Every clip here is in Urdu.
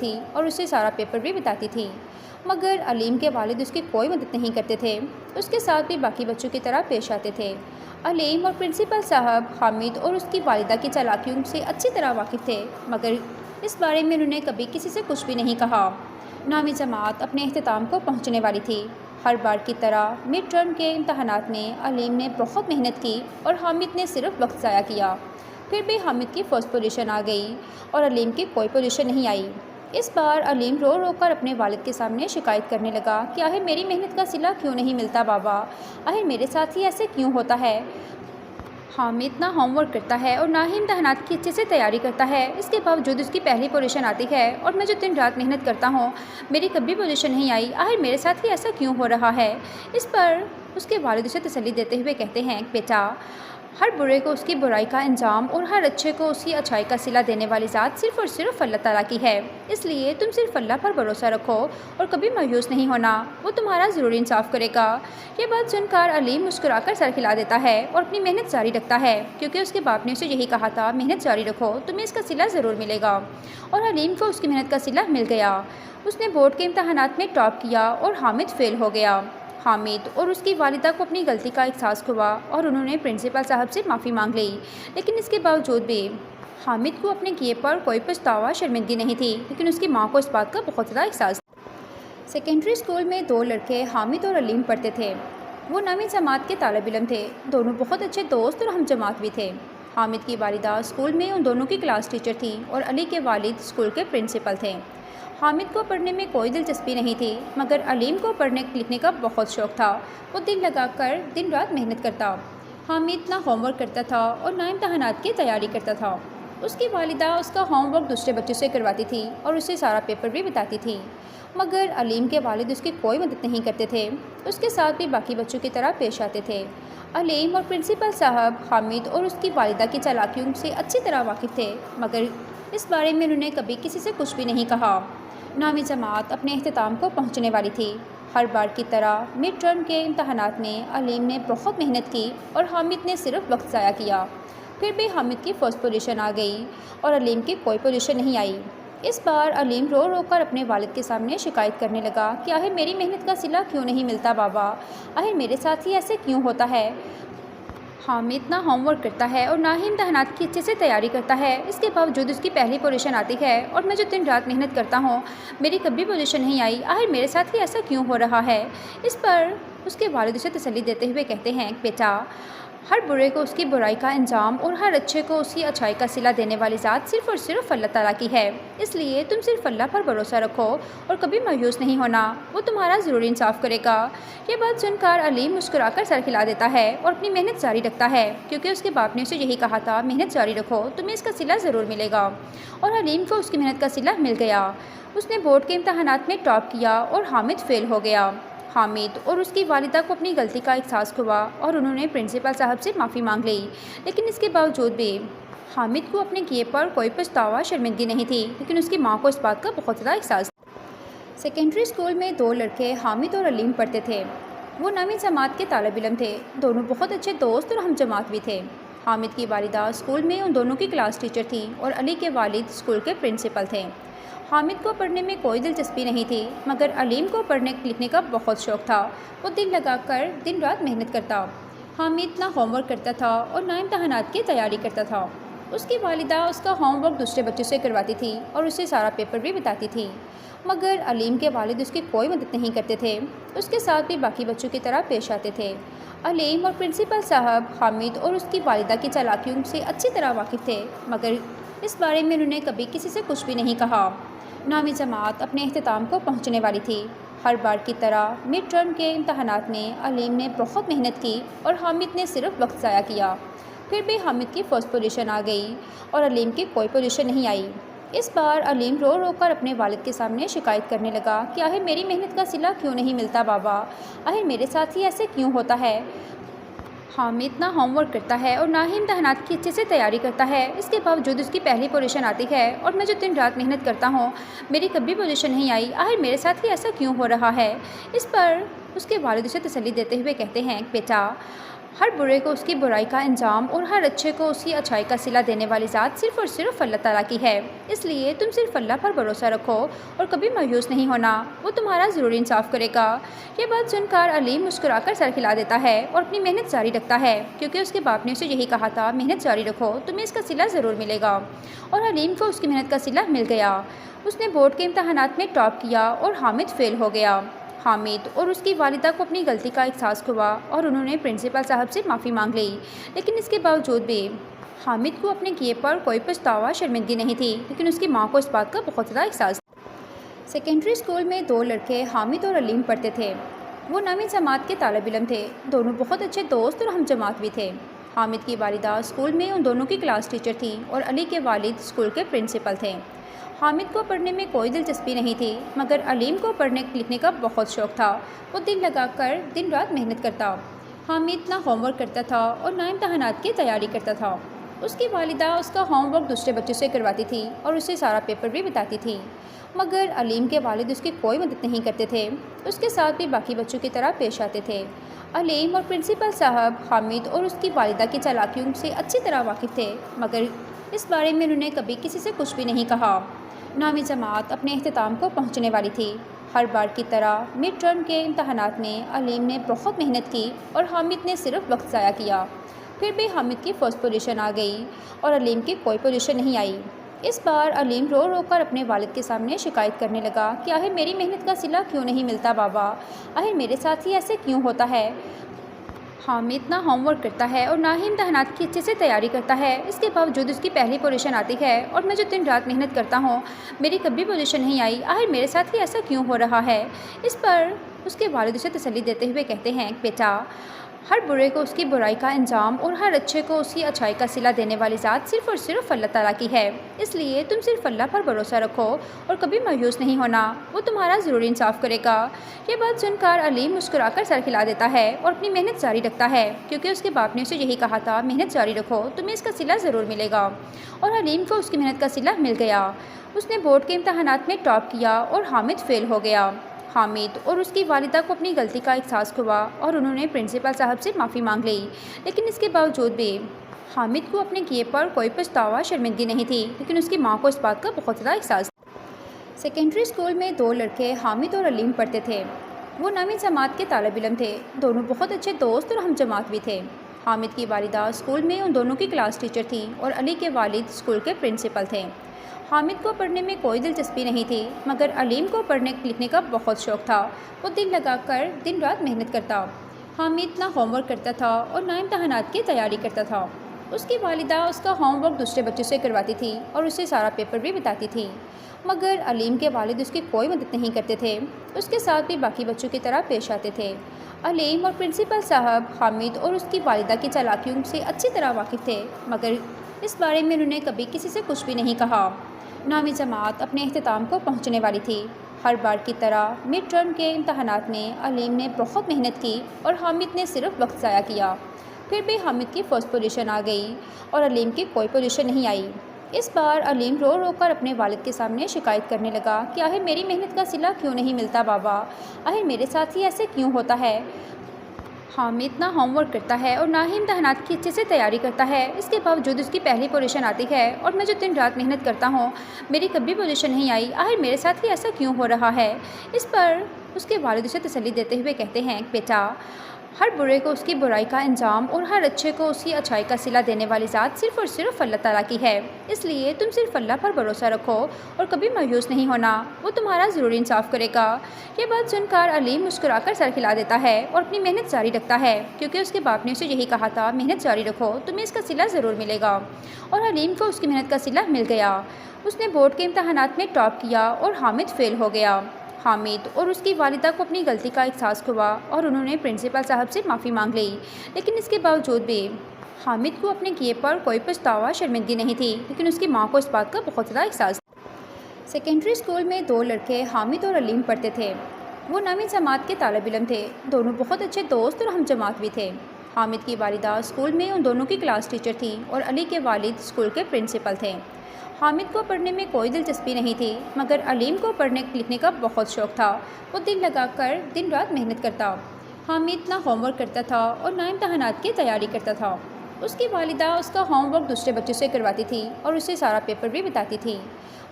تھی اور اسے سارا پیپر بھی بتاتی تھی، مگر علیم کے والد اس کی کوئی مدد نہیں کرتے تھے۔ اس کے ساتھ بھی باقی بچوں کی طرح پیش آتے تھے۔ علیم اور پرنسپل صاحب حامد اور اس کی والدہ کی چالاکیوں سے اچھی طرح واقف تھے، مگر اس بارے میں انہوں نے کبھی کسی سے کچھ بھی نہیں کہا۔ نامی جماعت اپنے اختتام کو پہنچنے والی تھی۔ ہر بار کی طرح مڈ ٹرم کے امتحانات میں علیم نے بہت محنت کی اور حامد نے صرف وقت ضائع کیا۔ پھر بھی حامد کی فرسٹ پوزیشن آ گئی اور علیم کی کوئی پوزیشن نہیں آئی۔ اس بار علیم رو رو کر اپنے والد کے سامنے شکایت کرنے لگا کہ آخر میری محنت کا صلہ کیوں نہیں ملتا بابا، آخر میرے ساتھ ہی ایسے کیوں ہوتا ہے۔ حامد نہ ہوم ورک کرتا ہے اور نہ ہی امتحانات کی اچھے سے تیاری کرتا ہے، اس کے باوجود اس کی پہلی پوزیشن آتی ہے، اور میں جو دن رات محنت کرتا ہوں میری کبھی پوزیشن نہیں آئی، آخر میرے ساتھ ہی ایسا کیوں ہو رہا ہے۔ اس پر اس کے والد اسے تسلی دیتے ہوئے کہتے ہیں، بیٹا ہر برے کو اس کی برائی کا انجام اور ہر اچھے کو اس کی اچھائی کا صلہ دینے والی ذات صرف اور صرف اللہ تعالیٰ کی ہے، اس لیے تم صرف اللہ پر بھروسہ رکھو اور کبھی مایوس نہیں ہونا، وہ تمہارا ضرور انصاف کرے گا۔ یہ بات سن کر علیم مسکرا کر سر ہلا دیتا ہے اور اپنی محنت جاری رکھتا ہے، کیونکہ اس کے باپ نے اسے یہی کہا تھا، محنت جاری رکھو تمہیں اس کا صلہ ضرور ملے گا۔ اور علیم کو اس کی محنت کا صلہ مل گیا۔ اس نے بورڈ کے امتحانات میں ٹاپ کیا اور حامد فیل ہو گیا۔ حامد اور اس کی والدہ کو اپنی غلطی کا احساس ہوا اور انہوں نے پرنسپل صاحب سے معافی مانگ لی، لیکن اس کے باوجود بھی حامد کو اپنے کیے پر کوئی پچھتاوا شرمندگی نہیں تھی، لیکن اس کی ماں کو اس بات کا بہت زیادہ احساس تھا۔ سیکنڈری اسکول میں دو لڑکے حامد اور علیم پڑھتے تھے۔ وہ نامی جماعت کے طالب علم تھے، دونوں بہت اچھے دوست اور ہم جماعت بھی تھے۔ حامد کی والدہ اسکول میں ان دونوں کی کلاس ٹیچر تھی اور علی کے والد اسکول کے پرنسپل تھے۔ حامد کو پڑھنے میں کوئی دلچسپی نہیں تھی، مگر علیم کو پڑھنے لکھنے کا بہت شوق تھا۔ وہ دل لگا کر دن رات محنت کرتا۔ حامد نہ ہوم ورک کرتا تھا اور نہ امتحانات کی تیاری کرتا تھا۔ اس کی والدہ اس کا ہوم ورک دوسرے بچوں سے کرواتی تھی اور اسے سارا پیپر بھی بتاتی تھی، مگر علیم کے والد اس کی کوئی مدد نہیں کرتے تھے۔ اس کے ساتھ بھی باقی بچوں کی طرح پیش آتے تھے۔ علیم اور پرنسپل صاحب حامد اور اس کی والدہ کی چالاکیوں سے اچھی طرح واقف تھے، مگر اس بارے میں انہوں نے کبھی کسی سے کچھ بھی نہیں کہا۔ نامی جماعت اپنے اختتام کو پہنچنے والی تھی۔ ہر بار کی طرح مڈ ٹرم کے امتحانات میں علیم نے بہت محنت کی اور حامد نے صرف وقت ضائع کیا۔ پھر بھی حامد کی فرسٹ پوزیشن آ گئی اور علیم کی کوئی پوزیشن نہیں آئی۔ اس بار علیم رو رو کر اپنے والد کے سامنے شکایت کرنے لگا کہ آخر میری محنت کا صلہ کیوں نہیں ملتا بابا، آخر میرے ساتھ ہی ایسے کیوں ہوتا ہے۔ حامد نہ ہوم ورک کرتا ہے اور نہ ہی امتحانات کی اچھے سے تیاری کرتا ہے، اس کے باوجود اس کی پہلی پوزیشن آتی ہے، اور میں جو دن رات محنت کرتا ہوں میری کبھی پوزیشن نہیں آئی، آخر میرے ساتھ ہی ایسا کیوں ہو رہا ہے۔ اس پر اس کے والد اسے تسلی دیتے ہوئے کہتے ہیں، بیٹا ہر برے کو اس کی برائی کا انجام اور ہر اچھے کو اس کی اچھائی کا صلہ دینے والی ذات صرف اور صرف اللہ تعالیٰ کی ہے، اس لیے تم صرف اللہ پر بھروسہ رکھو اور کبھی مایوس نہیں ہونا، وہ تمہارا ضرور انصاف کرے گا۔ یہ بات سن کر علیم مسکرا کر سر ہلا دیتا ہے اور اپنی محنت جاری رکھتا ہے، کیونکہ اس کے باپ نے اسے یہی کہا تھا، محنت جاری رکھو تمہیں اس کا صلہ ضرور ملے گا۔ اور علیم کو اس کی محنت کا صلہ مل گیا۔ اس نے بورڈ کے امتحانات میں ٹاپ کیا اور حامد فیل ہو گیا۔ حامد اور اس کی والدہ کو اپنی غلطی کا احساس ہوا اور انہوں نے پرنسپل صاحب سے معافی مانگ لی، لیکن اس کے باوجود بھی حامد کو اپنے کیے پر کوئی پچھتاوا شرمندگی نہیں تھی، لیکن اس کی ماں کو اس بات کا بہت زیادہ احساس تھا۔ سیکنڈری اسکول میں دو لڑکے حامد اور علیم پڑھتے تھے۔ وہ نامی جماعت کے طالب علم تھے، دونوں بہت اچھے دوست اور ہم جماعت بھی تھے۔ حامد کی والدہ اسکول میں ان دونوں کی کلاس ٹیچر تھی اور علی کے والد اسکول کے پرنسپل تھے۔ حامد کو پڑھنے میں کوئی دلچسپی نہیں تھی، مگر علیم کو پڑھنے لکھنے کا بہت شوق تھا۔ وہ دل لگا کر دن رات محنت کرتا۔ حامد نہ ہوم ورک کرتا تھا اور نہ امتحانات کی تیاری کرتا تھا۔ اس کی والدہ اس کا ہوم ورک دوسرے بچوں سے کرواتی تھی اور اسے سارا پیپر بھی بتاتی تھی، مگر علیم کے والد اس کی کوئی مدد نہیں کرتے تھے۔ اس کے ساتھ بھی باقی بچوں کی طرح پیش آتے تھے۔ علیم اور پرنسپل صاحب حامد اور اس کی والدہ کی چالاکیوں سے اچھی طرح واقف تھے، مگر اس بارے میں انہوں نے کبھی کسی سے کچھ بھی نہیں کہا۔ نامی جماعت اپنے اختتام کو پہنچنے والی تھی۔ ہر بار کی طرح مڈ ٹرم کے امتحانات میں علیم نے بہت محنت کی اور حامد نے صرف وقت ضائع کیا۔ پھر بھی حامد کی فرسٹ پوزیشن آ گئی اور علیم کی کوئی پوزیشن نہیں آئی۔ اس بار علیم رو رو کر اپنے والد کے سامنے شکایت کرنے لگا کہ آخر میری محنت کا صلہ کیوں نہیں ملتا بابا، آخر میرے ساتھ ہی ایسے کیوں ہوتا ہے۔ حامد نہ ہوم ورک کرتا ہے اور نہ ہی امتحانات کی اچھے سے تیاری کرتا ہے، اس کے باوجود اس کی پہلی پوزیشن آتی ہے، اور میں جو دن رات محنت کرتا ہوں میری کبھی پوزیشن نہیں آئی، آخر میرے ساتھ ہی ایسا کیوں ہو رہا ہے۔ اس پر اس کے والد اسے تسلی دیتے ہوئے کہتے ہیں، بیٹا ہر برے کو اس کی برائی کا انجام اور ہر اچھے کو اس کی اچھائی کا صلہ دینے والی ذات صرف اور صرف اللہ تعالیٰ کی ہے۔ اس لیے تم صرف اللہ پر بھروسہ رکھو اور کبھی مایوس نہیں ہونا، وہ تمہارا ضرور انصاف کرے گا۔ یہ بات سن کر علیم مسکرا کر سر ہلا دیتا ہے اور اپنی محنت جاری رکھتا ہے، کیونکہ اس کے باپ نے اسے یہی کہا تھا، محنت جاری رکھو، تمہیں اس کا صلہ ضرور ملے گا۔ اور علیم کو اس کی محنت کا صلہ مل گیا۔ اس نے بورڈ کے امتحانات میں ٹاپ کیا اور حامد فیل ہو گیا۔ حامد اور اس کی والدہ کو اپنی غلطی کا احساس ہوا اور انہوں نے پرنسپل صاحب سے معافی مانگ لی، لیکن اس کے باوجود بھی حامد کو اپنے کیے پر کوئی پچھتاوا شرمندگی نہیں تھی، لیکن اس کی ماں کو اس بات کا بہت زیادہ احساس تھا۔ سیکنڈری اسکول میں دو لڑکے حامد اور علیم پڑھتے تھے۔ وہ نویں جماعت کے طالب علم تھے، دونوں بہت اچھے دوست اور ہم جماعت بھی تھے۔ حامد کی والدہ اسکول میں ان دونوں کی کلاس ٹیچر تھی اور علی کے والد اسکول کے پرنسپل تھے۔ حامد کو پڑھنے میں کوئی دلچسپی نہیں تھی، مگر علیم کو پڑھنے لکھنے کا بہت شوق تھا۔ وہ دل لگا کر دن رات محنت کرتا۔ حامد نہ ہوم ورک کرتا تھا اور نہ امتحانات کی تیاری کرتا تھا۔ اس کی والدہ اس کا ہوم ورک دوسرے بچوں سے کرواتی تھی اور اسے سارا پیپر بھی بتاتی تھی، مگر علیم کے والد اس کی کوئی مدد نہیں کرتے تھے۔ اس کے ساتھ بھی باقی بچوں کی طرح پیش آتے تھے۔ علیم اور پرنسپل صاحب حامد اور اس کی والدہ کی چالاکیوں سے اچھی طرح واقف تھے، مگر اس بارے میں انہوں نے کبھی کسی سے کچھ بھی نہیں کہا۔ نویں جماعت اپنے اختتام کو پہنچنے والی تھی۔ ہر بار کی طرح مڈ ٹرم کے امتحانات میں علیم نے بہت محنت کی اور حامد نے صرف وقت ضائع کیا۔ پھر بھی حامد کی فرسٹ پوزیشن آ گئی اور علیم کی کوئی پوزیشن نہیں آئی۔ اس بار علیم رو رو کر اپنے والد کے سامنے شکایت کرنے لگا کہ آخر میری محنت کا صلہ کیوں نہیں ملتا بابا، آخر میرے ساتھ ہی ایسے کیوں ہوتا ہے۔ حامد نہ ہوم ورک کرتا ہے اور نہ ہی امتحانات کی اچھے سے تیاری کرتا ہے، اس کے باوجود اس کی پہلی پوزیشن آتی ہے، اور میں جو دن رات محنت کرتا ہوں میری کبھی پوزیشن نہیں آئی، آخر میرے ساتھ ہی ایسا کیوں ہو رہا ہے۔ اس پر اس کے والد اسے تسلی دیتے ہوئے کہتے ہیں، بیٹا ہر برے کو اس کی برائی کا انجام اور ہر اچھے کو اس کی اچھائی کا صلہ دینے والی ذات صرف اور صرف اللہ تعالیٰ کی ہے۔ اس لیے تم صرف اللہ پر بھروسہ رکھو اور کبھی مایوس نہیں ہونا، وہ تمہارا ضرور انصاف کرے گا۔ یہ بات سن کر علیم مسکرا کر سر ہلا دیتا ہے اور اپنی محنت جاری رکھتا ہے، کیونکہ اس کے باپ نے اسے یہی کہا تھا، محنت جاری رکھو، تمہیں اس کا صلہ ضرور ملے گا۔ اور علیم کو اس کی محنت کا صلہ مل گیا۔ اس نے بورڈ کے امتحانات میں ٹاپ کیا اور حامد فیل ہو گیا۔ حامد اور اس کی والدہ کو اپنی غلطی کا احساس ہوا اور انہوں نے پرنسپل صاحب سے معافی مانگ لی، لیکن اس کے باوجود بھی حامد کو اپنے کیے پر کوئی پچھتاوا شرمندگی نہیں تھی، لیکن اس کی ماں کو اس بات کا بہت زیادہ احساس تھا۔ سیکنڈری اسکول میں دو لڑکے حامد اور علیم پڑھتے تھے۔ وہ نویں جماعت کے طالب علم تھے، دونوں بہت اچھے دوست اور ہم جماعت بھی تھے۔ حامد کی والدہ اسکول میں ان دونوں کی کلاس ٹیچر تھی اور علی کے والد اسکول کے پرنسپل تھے۔ حامد کو پڑھنے میں کوئی دلچسپی نہیں تھی، مگر علیم کو پڑھنے لکھنے کا بہت شوق تھا۔ وہ دل لگا کر دن رات محنت کرتا۔ حامد نہ ہوم ورک کرتا تھا اور نہ امتحانات کی تیاری کرتا تھا۔ اس کی والدہ اس کا ہوم ورک دوسرے بچوں سے کرواتی تھی اور اسے سارا پیپر بھی بتاتی تھی، مگر علیم کے والد اس کی کوئی مدد نہیں کرتے تھے۔ اس کے ساتھ بھی باقی بچوں کی طرح پیش آتے تھے۔ علیم اور پرنسپل صاحب حامد اور اس کی والدہ کی چالاکیوں سے اچھی طرح واقف تھے، مگر اس بارے میں انہوں نے کبھی کسی سے کچھ بھی نہیں کہا۔ نویں جماعت اپنے اختتام کو پہنچنے والی تھی۔ ہر بار کی طرح مڈ ٹرم کے امتحانات میں علیم نے بہت محنت کی اور حامد نے صرف وقت ضائع کیا۔ پھر بھی حامد کی فرسٹ پوزیشن آ گئی اور علیم کی کوئی پوزیشن نہیں آئی۔ اس بار علیم رو رو کر اپنے والد کے سامنے شکایت کرنے لگا کہ آخر میری محنت کا صلہ کیوں نہیں ملتا بابا، آخر میرے ساتھ ہی ایسے کیوں ہوتا ہے۔ حامد نہ ہوم ورک کرتا ہے اور نہ ہی امتحانات کی اچھے سے تیاری کرتا ہے، اس کے باوجود اس کی پہلی پوزیشن آتی ہے، اور میں جو دن رات محنت کرتا ہوں میری کبھی پوزیشن نہیں آئی، آخر میرے ساتھ ہی ایسا کیوں ہو رہا ہے۔ اس پر اس کے والد اسے تسلی دیتے ہوئے کہتے ہیں، بیٹا ہر برے کو اس کی برائی کا انجام اور ہر اچھے کو اس کی اچھائی کا صلہ دینے والی ذات صرف اور صرف اللہ تعالیٰ کی ہے۔ اس لیے تم صرف اللہ پر بھروسہ رکھو اور کبھی مایوس نہیں ہونا، وہ تمہارا ضرور انصاف کرے گا۔ یہ بات سن کر علیم مسکرا کر سر ہلا دیتا ہے اور اپنی محنت جاری رکھتا ہے، کیونکہ اس کے باپ نے اسے یہی کہا تھا، محنت جاری رکھو، تمہیں اس کا صلہ ضرور ملے گا۔ اور علیم کو اس کی محنت کا صلہ مل گیا۔ اس نے بورڈ کے امتحانات میں ٹاپ کیا اور حامد فیل ہو گیا۔ حامد اور اس کی والدہ کو اپنی غلطی کا احساس ہوا اور انہوں نے پرنسپل صاحب سے معافی مانگ لی، لیکن اس کے باوجود بھی حامد کو اپنے کیے پر کوئی پچھتاوا شرمندگی نہیں تھی، لیکن اس کی ماں کو اس بات کا بہت زیادہ احساس تھا۔ سیکنڈری اسکول میں دو لڑکے حامد اور علیم پڑھتے تھے۔ وہ نویں جماعت کے طالب علم تھے، دونوں بہت اچھے دوست اور ہم جماعت بھی تھے۔ حامد کی والدہ اسکول میں ان دونوں کی کلاس ٹیچر تھی اور علی کے والد اسکول کے پرنسپل تھے۔ حامد کو پڑھنے میں کوئی دلچسپی نہیں تھی، مگر علیم کو پڑھنے لکھنے کا بہت شوق تھا۔ وہ دل لگا کر دن رات محنت کرتا۔ حامد نہ ہوم ورک کرتا تھا اور نہ امتحانات کی تیاری کرتا تھا۔ اس کی والدہ اس کا ہوم ورک دوسرے بچوں سے کرواتی تھی اور اسے سارا پیپر بھی بتاتی تھی،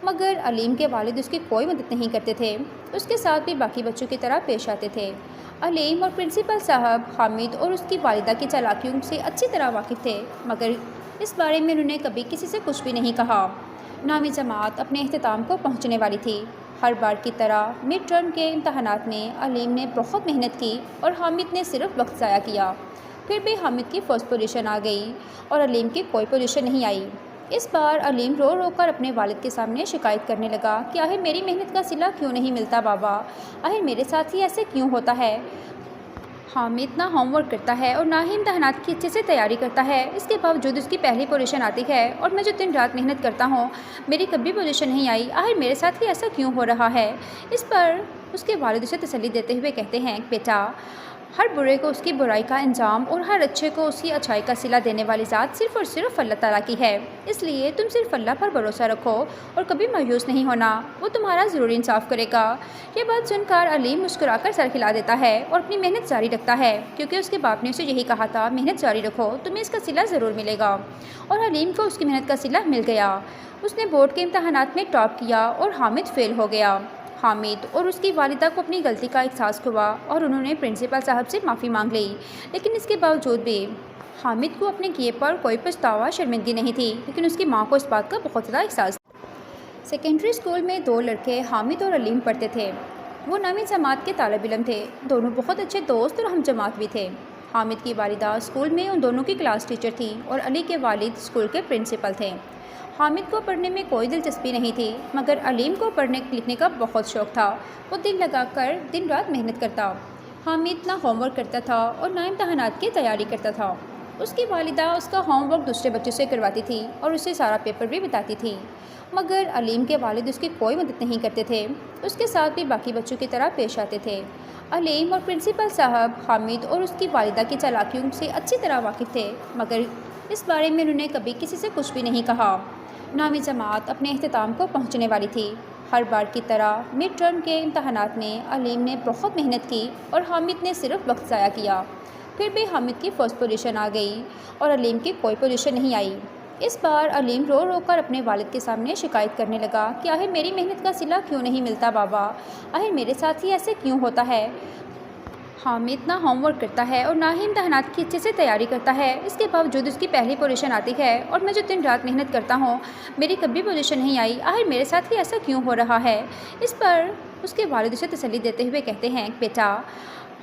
مگر علیم کے والد اس کی کوئی مدد نہیں کرتے تھے۔ اس کے ساتھ بھی باقی بچوں کی طرح پیش آتے تھے۔ علیم اور پرنسپل صاحب حامد اور اس کی والدہ کی چالاکیوں سے اچھی طرح واقف تھے، مگر اس بارے میں انہوں نے کبھی کسی سے کچھ بھی نہیں کہا۔ نامی جماعت اپنے اختتام کو پہنچنے والی تھی۔ ہر بار کی طرح مڈ ٹرم کے امتحانات میں علیم نے بہت محنت کی اور حامد نے صرف وقت ضائع کیا۔ پھر بھی حامد کی فرسٹ پوزیشن آ گئی اور علیم کی کوئی پوزیشن نہیں آئی۔ اس بار علیم رو رو کر اپنے والد کے سامنے شکایت کرنے لگا کہ آخر میری محنت کا صلہ کیوں نہیں ملتا بابا، آخر میرے ساتھ ہی ایسے کیوں ہوتا ہے۔ حامد نہ ہوم ورک کرتا ہے اور نہ ہی امتحانات کی اچھے سے تیاری کرتا ہے، اس کے باوجود اس کی پہلی پوزیشن آتی ہے، اور میں جو دن رات محنت کرتا ہوں میری کبھی پوزیشن نہیں آئی، آخر میرے ساتھ ہی ایسا کیوں ہو رہا ہے۔ اس پر اس کے والد اسے تسلی دیتے ہوئے کہتے ہیں، بیٹا ہر برے کو اس کی برائی کا انجام اور ہر اچھے کو اس کی اچھائی کا صلہ دینے والی ذات صرف اور صرف اللہ تعالیٰ کی ہے، اس لیے تم صرف اللہ پر بھروسہ رکھو اور کبھی مایوس نہیں ہونا، وہ تمہارا ضرور انصاف کرے گا۔ یہ بات سن کر علیم مسکرا کر سر ہلا دیتا ہے اور اپنی محنت جاری رکھتا ہے، کیونکہ اس کے باپ نے اسے یہی کہا تھا، محنت جاری رکھو تمہیں اس کا صلہ ضرور ملے گا۔ اور علیم کو اس کی محنت کا صلہ مل گیا۔ اس نے بورڈ کے امتحانات میں ٹاپ کیا اور حامد فیل ہو گیا۔ حامد اور اس کی والدہ کو اپنی غلطی کا احساس ہوا اور انہوں نے پرنسپل صاحب سے معافی مانگ لی، لیکن اس کے باوجود بھی حامد کو اپنے کیے پر کوئی پچھتاوا شرمندگی نہیں تھی، لیکن اس کی ماں کو اس بات کا بہت زیادہ احساس تھا۔ سیکنڈری اسکول میں دو لڑکے حامد اور علیم پڑھتے تھے۔ وہ نامی جماعت کے طالب علم تھے، دونوں بہت اچھے دوست اور ہم جماعت بھی تھے۔ حامد کی والدہ اسکول میں ان دونوں کی کلاس ٹیچر تھی اور علی کے والد اسکول کے پرنسپل تھے۔ حامد کو پڑھنے میں کوئی دلچسپی نہیں تھی، مگر علیم کو پڑھنے لکھنے کا بہت شوق تھا۔ وہ دل لگا کر دن رات محنت کرتا۔ حامد نہ ہوم ورک کرتا تھا اور نہ امتحانات کی تیاری کرتا تھا۔ اس کی والدہ اس کا ہوم ورک دوسرے بچوں سے کرواتی تھی اور اسے سارا پیپر بھی بتاتی تھی، مگر علیم کے والد اس کی کوئی مدد نہیں کرتے تھے۔ اس کے ساتھ بھی باقی بچوں کی طرح پیش آتے تھے۔ علیم اور پرنسپل صاحب حامد اور اس کی والدہ کی چالاکیوں سے اچھی طرح واقف تھے، مگر اس بارے میں انہوں نے کبھی کسی سے کچھ بھی نہیں کہا۔ نامی جماعت اپنے اختتام کو پہنچنے والی تھی۔ ہر بار کی طرح مڈ ٹرم کے امتحانات میں علیم نے بہت محنت کی اور حامد نے صرف وقت ضائع کیا۔ پھر بھی حامد کی فرسٹ پوزیشن آ گئی اور علیم کی کوئی پوزیشن نہیں آئی۔ اس بار علیم رو رو کر اپنے والد کے سامنے شکایت کرنے لگا کہ آخر میری محنت کا صلہ کیوں نہیں ملتا بابا، آخر میرے ساتھ ہی ایسے کیوں ہوتا ہے۔ حامد نہ ہوم ورک کرتا ہے اور نہ ہی امتحانات کی اچھے سے تیاری کرتا ہے، اس کے باوجود اس کی پہلی پوزیشن آتی ہے، اور میں جو دن رات محنت کرتا ہوں میری کبھی پوزیشن نہیں آئی، آخر میرے ساتھ ہی ایسا کیوں ہو رہا ہے۔ اس پر اس کے والد اسے تسلی دیتے ہوئے کہتے ہیں، بیٹا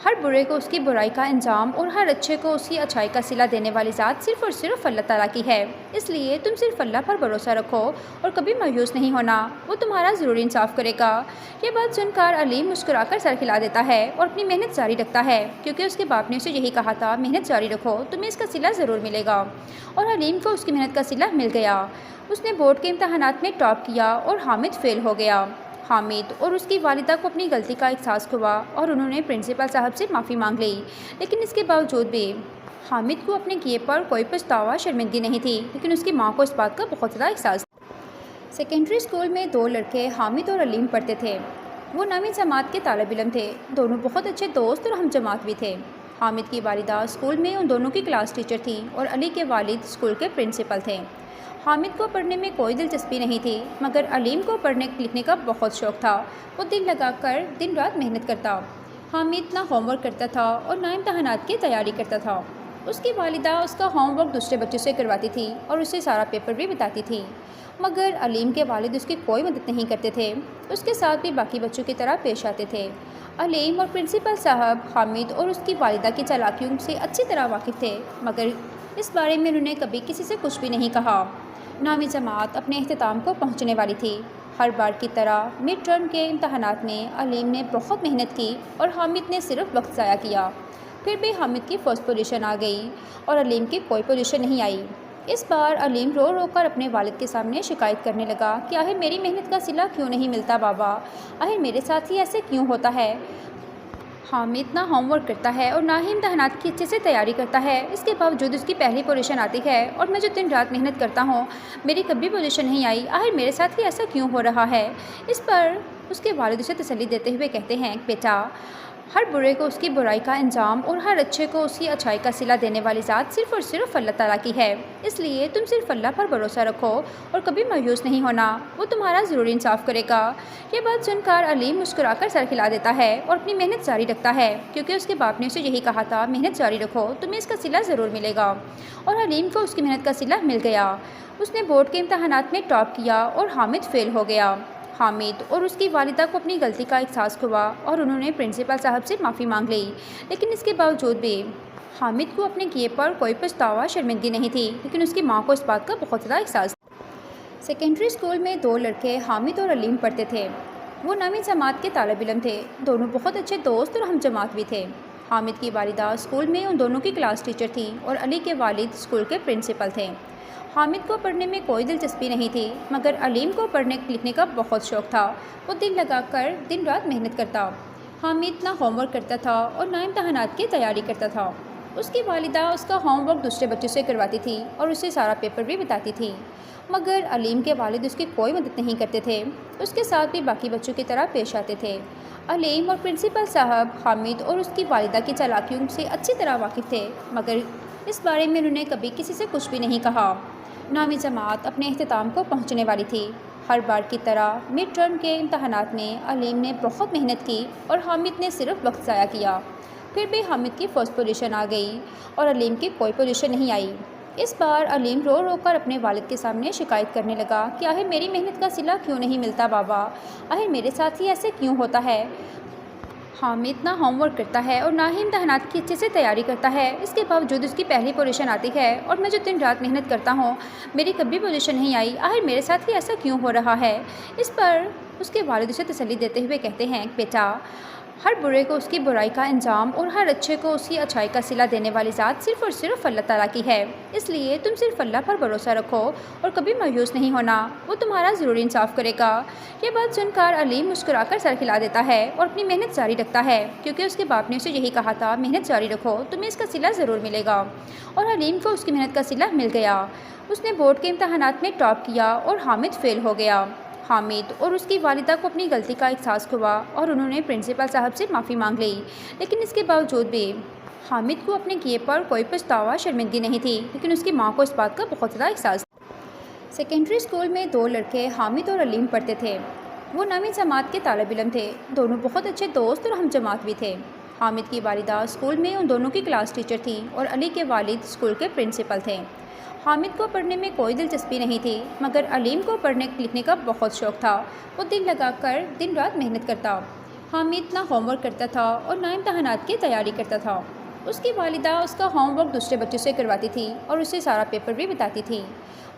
ہر برے کو اس کی برائی کا انجام اور ہر اچھے کو اس کی اچھائی کا صلہ دینے والی ذات صرف اور صرف اللہ تعالیٰ کی ہے، اس لیے تم صرف اللہ پر بھروسہ رکھو اور کبھی مایوس نہیں ہونا، وہ تمہارا ضرور انصاف کرے گا۔ یہ بات سن کر علیم مسکرا کر سر ہلا دیتا ہے اور اپنی محنت جاری رکھتا ہے، کیونکہ اس کے باپ نے اسے یہی کہا تھا، محنت جاری رکھو تمہیں اس کا صلہ ضرور ملے گا۔ اور علیم کو اس کی محنت کا صلہ مل گیا۔ اس نے بورڈ کے امتحانات میں ٹاپ کیا اور حامد فیل ہو گیا۔ حامد اور اس کی والدہ کو اپنی غلطی کا احساس ہوا اور انہوں نے پرنسپل صاحب سے معافی مانگ لی، لیکن اس کے باوجود بھی حامد کو اپنے کیے پر کوئی پچھتاوا شرمندگی نہیں تھی، لیکن اس کی ماں کو اس بات کا بہت زیادہ احساس تھا۔ سیکنڈری اسکول میں دو لڑکے حامد اور علیم پڑھتے تھے۔ وہ نامی جماعت کے طالب علم تھے، دونوں بہت اچھے دوست اور ہم جماعت بھی تھے۔ حامد کی والدہ اسکول میں ان دونوں کی کلاس ٹیچر تھی اور علی کے والد اسکول کے پرنسپل تھے۔ حامد کو پڑھنے میں کوئی دلچسپی نہیں تھی، مگر علیم کو پڑھنے لکھنے کا بہت شوق تھا۔ وہ دل لگا کر دن رات محنت کرتا۔ حامد نہ ہوم ورک کرتا تھا اور نہ امتحانات کی تیاری کرتا تھا۔ اس کی والدہ اس کا ہوم ورک دوسرے بچوں سے کرواتی تھی اور اسے سارا پیپر بھی بتاتی تھی، مگر علیم کے والد اس کی کوئی مدد نہیں کرتے تھے۔ اس کے ساتھ بھی باقی بچوں کی طرح پیش آتے تھے۔ علیم اور پرنسپل صاحب حامد اور اس کی والدہ کی چالاکیوں سے اچھی طرح واقف تھے، مگر اس بارے میں انہوں نے کبھی کسی سے کچھ بھی نہیں کہا۔ نامی جماعت اپنے اختتام کو پہنچنے والی تھی۔ ہر بار کی طرح مڈ ٹرم کے امتحانات میں علیم نے بہت محنت کی اور حامد نے صرف وقت ضائع کیا۔ پھر بھی حامد کی فرسٹ پوزیشن آ گئی اور علیم کی کوئی پوزیشن نہیں آئی۔ اس بار علیم رو رو کر اپنے والد کے سامنے شکایت کرنے لگا کہ آخر میری محنت کا صلہ کیوں نہیں ملتا بابا، آخر میرے ساتھ ہی ایسے کیوں ہوتا ہے۔ حامد نہ ہوم ورک کرتا ہے اور نہ ہی امتحانات کی اچھے سے تیاری کرتا ہے، اس کے باوجود اس کی پہلی پوزیشن آتی ہے، اور میں جو دن رات محنت کرتا ہوں میری کبھی پوزیشن نہیں آئی، آخر میرے ساتھ ہی ایسا کیوں ہو رہا ہے۔ اس پر اس کے والد اسے تسلی دیتے ہوئے کہتے ہیں، بیٹا ہر برے کو اس کی برائی کا انجام اور ہر اچھے کو اس کی اچھائی کا صلہ دینے والی ذات صرف اور صرف اللہ تعالیٰ کی ہے۔ اس لیے تم صرف اللہ پر بھروسہ رکھو اور کبھی مایوس نہیں ہونا، وہ تمہارا ضرور انصاف کرے گا۔ یہ بات سن کر علیم مسکرا کر سر ہلا دیتا ہے اور اپنی محنت جاری رکھتا ہے، کیونکہ اس کے باپ نے اسے یہی کہا تھا، محنت جاری رکھو، تمہیں اس کا صلہ ضرور ملے گا۔ اور علیم کو اس کی محنت کا صلہ مل گیا۔ اس نے بورڈ کے امتحانات میں ٹاپ کیا اور حامد فیل ہو گیا۔ حامد اور اس کی والدہ کو اپنی غلطی کا احساس ہوا اور انہوں نے پرنسپل صاحب سے معافی مانگ لی، لیکن اس کے باوجود بھی حامد کو اپنے کیے پر کوئی پچھتاوا شرمندگی نہیں تھی، لیکن اس کی ماں کو اس بات کا بہت زیادہ احساس تھا۔ سیکنڈری اسکول میں دو لڑکے حامد اور علیم پڑھتے تھے۔ وہ نویں جماعت کے طالب علم تھے، دونوں بہت اچھے دوست اور ہم جماعت بھی تھے۔ حامد کی والدہ اسکول میں ان دونوں کی کلاس ٹیچر تھی اور علی کے والد اسکول کے پرنسپل تھے۔ حامد کو پڑھنے میں کوئی دلچسپی نہیں تھی، مگر علیم کو پڑھنے لکھنے کا بہت شوق تھا۔ وہ دل لگا کر دن رات محنت کرتا۔ حامد نہ ہوم ورک کرتا تھا اور نہ امتحانات کی تیاری کرتا تھا۔ اس کی والدہ اس کا ہوم ورک دوسرے بچوں سے کرواتی تھی اور اسے سارا پیپر بھی بتاتی تھی، مگر علیم کے والد اس کی کوئی مدد نہیں کرتے تھے۔ اس کے ساتھ بھی باقی بچوں کی طرح پیش آتے تھے۔ علیم اور پرنسپل صاحب حامد اور اس کی والدہ کی چالاکیوں سے اچھی طرح واقف تھے، مگر اس بارے میں انہوں نے کبھی کسی سے کچھ بھی نہیں کہا۔ نویں جماعت اپنے اختتام کو پہنچنے والی تھی۔ ہر بار کی طرح مڈ ٹرم کے امتحانات میں علیم نے بہت محنت کی اور حامد نے صرف وقت ضائع کیا۔ پھر بھی حامد کی فرسٹ پوزیشن آ گئی اور علیم کی کوئی پوزیشن نہیں آئی۔ اس بار علیم رو رو کر اپنے والد کے سامنے شکایت کرنے لگا کہ آخر میری محنت کا صلہ کیوں نہیں ملتا بابا، آخر میرے ساتھ ہی ایسے کیوں ہوتا ہے۔ حامد نہ ہوم ورک کرتا ہے اور نہ ہی امتحانات کی اچھے سے تیاری کرتا ہے، اس کے باوجود اس کی پہلی پوزیشن آتی ہے، اور میں جو دن رات محنت کرتا ہوں میری کبھی پوزیشن نہیں آئی، آخر میرے ساتھ ہی ایسا کیوں ہو رہا ہے۔ اس پر اس کے والد اسے تسلی دیتے ہوئے کہتے ہیں، بیٹا ہر برے کو اس کی برائی کا انجام اور ہر اچھے کو اس کی اچھائی کا صلہ دینے والی ذات صرف اور صرف اللہ تعالیٰ کی ہے۔ اس لیے تم صرف اللہ پر بھروسہ رکھو اور کبھی مایوس نہیں ہونا، وہ تمہارا ضرور انصاف کرے گا۔ یہ بات سن کر علیم مسکرا کر سر ہلا دیتا ہے اور اپنی محنت جاری رکھتا ہے، کیونکہ اس کے باپ نے اسے یہی کہا تھا، محنت جاری رکھو، تمہیں اس کا صلہ ضرور ملے گا۔ اور علیم کو اس کی محنت کا صلہ مل گیا۔ اس نے بورڈ کے امتحانات میں ٹاپ کیا اور حامد فیل ہو گیا۔ حامد اور اس کی والدہ کو اپنی غلطی کا احساس ہوا اور انہوں نے پرنسپل صاحب سے معافی مانگ لی، لیکن اس کے باوجود بھی حامد کو اپنے کیے پر کوئی پچھتاوا شرمندگی نہیں تھی، لیکن اس کی ماں کو اس بات کا بہت زیادہ احساس تھا۔ سیکنڈری اسکول میں دو لڑکے حامد اور علیم پڑھتے تھے۔ وہ نویں جماعت کے طالب علم تھے، دونوں بہت اچھے دوست اور ہم جماعت بھی تھے۔ حامد کی والدہ اسکول میں ان دونوں کی کلاس ٹیچر تھی اور علی کے والد اسکول کے پرنسپل تھے۔ حامد کو پڑھنے میں کوئی دلچسپی نہیں تھی، مگر علیم کو پڑھنے لکھنے کا بہت شوق تھا۔ وہ دل لگا کر دن رات محنت کرتا۔ حامد نہ ہوم ورک کرتا تھا اور نہ امتحانات کی تیاری کرتا تھا۔ اس کی والدہ اس کا ہوم ورک دوسرے بچوں سے کرواتی تھی اور اسے سارا پیپر بھی بتاتی تھی،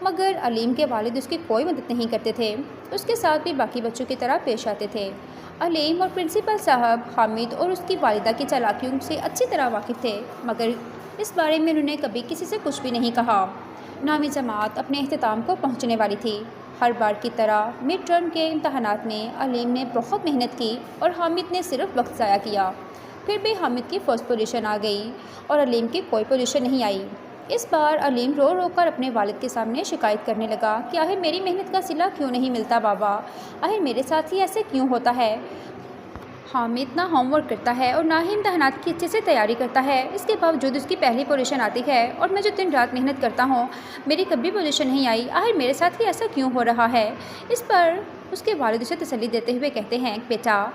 مگر علیم کے والد اس کی کوئی مدد نہیں کرتے تھے۔ اس کے ساتھ بھی باقی بچوں کی طرح پیش آتے تھے۔ علیم اور پرنسپل صاحب حامد اور اس کی والدہ کی چالاکیوں سے اچھی طرح واقف تھے، مگر اس بارے میں انہوں نے کبھی کسی سے کچھ بھی نہیں کہا۔ نویں جماعت اپنے اختتام کو پہنچنے والی تھی۔ ہر بار کی طرح مڈ ٹرم کے امتحانات میں علیم نے بہت محنت کی اور حامد نے صرف وقت ضائع کیا۔ پھر بھی حامد کی فرسٹ پوزیشن آ گئی اور علیم کی کوئی پوزیشن نہیں آئی۔ اس بار علیم رو رو کر اپنے والد کے سامنے شکایت کرنے لگا کہ آخر میری محنت کا صلہ کیوں نہیں ملتا بابا، آخر میرے ساتھ ہی ایسے کیوں ہوتا ہے۔ حامد نہ ہوم ورک کرتا ہے اور نہ ہی امتحانات کی اچھے سے تیاری کرتا ہے، اس کے باوجود اس کی پہلی پوزیشن آتی ہے، اور میں جو دن رات محنت کرتا ہوں میری کبھی پوزیشن نہیں آئی، آخر میرے ساتھ ہی ایسا کیوں ہو رہا ہے۔ اس پر اس کے والد اسے تسلی دیتے ہوئے کہتے ہیں، بیٹا